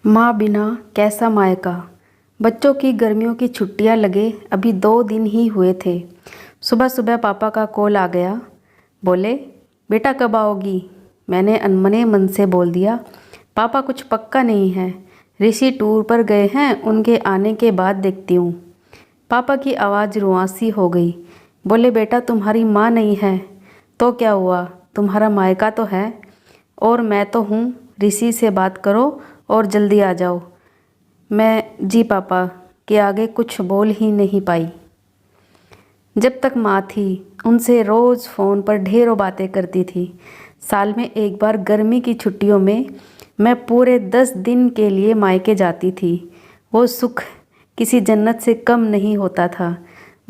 माँ बिना कैसा मायका। बच्चों की गर्मियों की छुट्टियां लगे अभी 2 दिन ही हुए थे। सुबह सुबह पापा का कॉल आ गया। बोले, बेटा कब आओगी? मैंने अनमने मन से बोल दिया, पापा कुछ पक्का नहीं है, ऋषि टूर पर गए हैं, उनके आने के बाद देखती हूँ। पापा की आवाज़ रुआंसी हो गई। बोले, बेटा तुम्हारी माँ नहीं है तो क्या हुआ, तुम्हारा मायका तो है और मैं तो हूँ। ऋषि से बात करो और जल्दी आ जाओ। मैं जी पापा के आगे कुछ बोल ही नहीं पाई। जब तक माँ थी उनसे रोज़ फ़ोन पर ढेरों बातें करती थी। साल में एक बार गर्मी की छुट्टियों में मैं पूरे 10 दिन के लिए मायके जाती थी। वो सुख किसी जन्नत से कम नहीं होता था।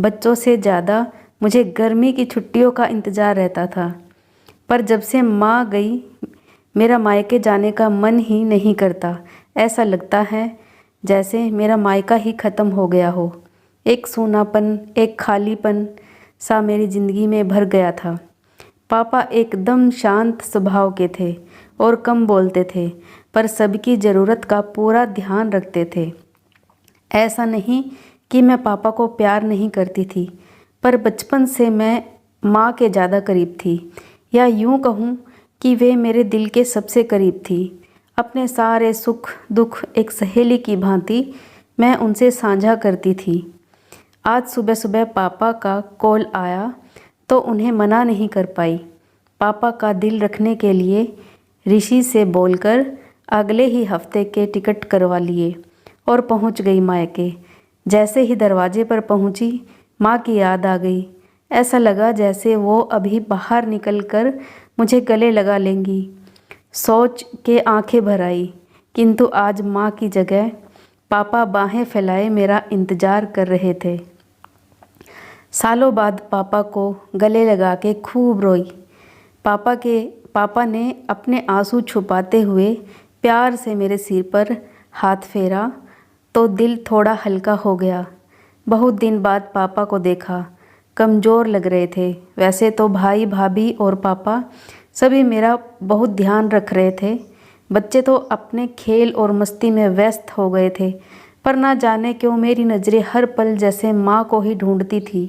बच्चों से ज़्यादा मुझे गर्मी की छुट्टियों का इंतज़ार रहता था। पर जब से माँ गई मेरा मायके जाने का मन ही नहीं करता। ऐसा लगता है जैसे मेरा मायका ही ख़त्म हो गया हो। एक सूनापन, एक खालीपन सा मेरी ज़िंदगी में भर गया था। पापा एकदम शांत स्वभाव के थे और कम बोलते थे, पर सबकी ज़रूरत का पूरा ध्यान रखते थे। ऐसा नहीं कि मैं पापा को प्यार नहीं करती थी, पर बचपन से मैं माँ के ज़्यादा करीब थी, या यूँ कहूँ कि वे मेरे दिल के सबसे करीब थी। अपने सारे सुख दुख एक सहेली की भांति मैं उनसे साझा करती थी। आज सुबह सुबह पापा का कॉल आया तो उन्हें मना नहीं कर पाई। पापा का दिल रखने के लिए ऋषि से बोलकर अगले ही हफ्ते के टिकट करवा लिए और पहुंच गई मायके। जैसे ही दरवाजे पर पहुंची, माँ की याद आ गई। ऐसा लगा जैसे वो अभी बाहर निकलकर मुझे गले लगा लेंगी। सोच के आंखें भर आई, किंतु आज माँ की जगह पापा बाहें फैलाए मेरा इंतज़ार कर रहे थे। सालों बाद पापा को गले लगा के खूब रोई। पापा ने अपने आंसू छुपाते हुए प्यार से मेरे सिर पर हाथ फेरा तो दिल थोड़ा हल्का हो गया। बहुत दिन बाद पापा को देखा। कमज़ोर लग रहे थे। वैसे तो भाई भाभी और पापा सभी मेरा बहुत ध्यान रख रहे थे। बच्चे तो अपने खेल और मस्ती में व्यस्त हो गए थे, पर ना जाने क्यों मेरी नज़रें हर पल जैसे माँ को ही ढूंढती थी।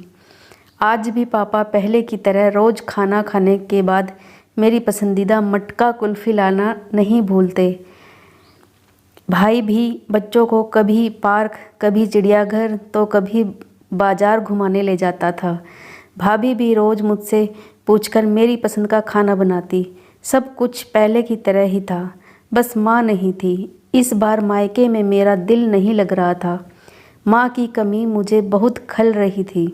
आज भी पापा पहले की तरह रोज़ खाना खाने के बाद मेरी पसंदीदा मटका कुल्फ़ी लाना नहीं भूलते। भाई भी बच्चों को कभी पार्क, कभी चिड़ियाघर तो कभी बाज़ार घुमाने ले जाता था। भाभी भी रोज़ मुझसे पूछकर मेरी पसंद का खाना बनाती। सब कुछ पहले की तरह ही था, बस माँ नहीं थी। इस बार मायके में मेरा दिल नहीं लग रहा था। माँ की कमी मुझे बहुत खल रही थी।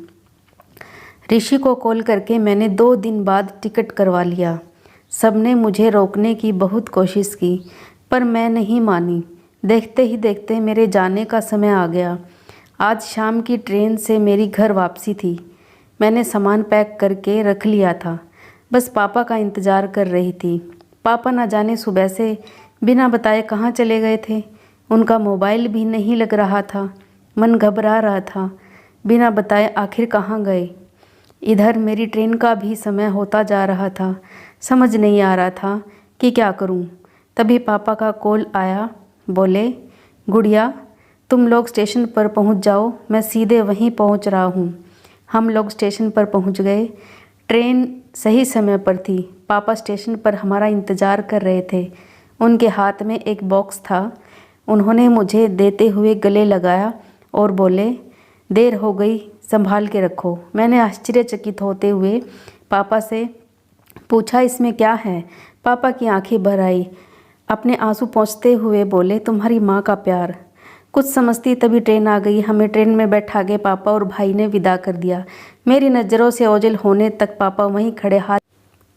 ऋषि को कॉल करके मैंने 2 दिन बाद टिकट करवा लिया। सबने मुझे रोकने की बहुत कोशिश की, पर मैं नहीं मानी। देखते ही देखते मेरे जाने का समय आ गया। आज शाम की ट्रेन से मेरी घर वापसी थी। मैंने सामान पैक करके रख लिया था, बस पापा का इंतज़ार कर रही थी। पापा न जाने सुबह से बिना बताए कहाँ चले गए थे। उनका मोबाइल भी नहीं लग रहा था। मन घबरा रहा था, बिना बताए आखिर कहाँ गए। इधर मेरी ट्रेन का भी समय होता जा रहा था। समझ नहीं आ रहा था कि क्या करूं। तभी पापा का कॉल आया। बोले, गुड़िया तुम लोग स्टेशन पर पहुंच जाओ, मैं सीधे वहीं पहुंच रहा हूं। हम लोग स्टेशन पर पहुंच गए। ट्रेन सही समय पर थी। पापा स्टेशन पर हमारा इंतज़ार कर रहे थे। उनके हाथ में एक बॉक्स था। उन्होंने मुझे देते हुए गले लगाया और बोले, देर हो गई, संभाल के रखो। मैंने आश्चर्यचकित होते हुए पापा से पूछा, इसमें क्या है? पापा की आंखें भर आई। अपने आंसू पोंछते हुए बोले, तुम्हारी माँ का प्यार। कुछ समझती तभी ट्रेन आ गई। हमें ट्रेन में बैठा के पापा और भाई ने विदा कर दिया। मेरी नज़रों से ओझल होने तक पापा वहीं खड़े हाथ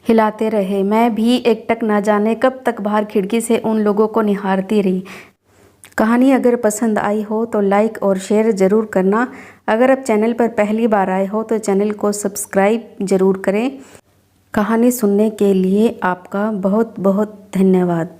हिलाते रहे। मैं भी एकटक ना जाने कब तक बाहर खिड़की से उन लोगों को निहारती रही। कहानी अगर पसंद आई हो तो लाइक और शेयर ज़रूर करना। अगर आप चैनल पर पहली बार आए हो तो चैनल को सब्सक्राइब ज़रूर करें। कहानी सुनने के लिए आपका बहुत बहुत धन्यवाद।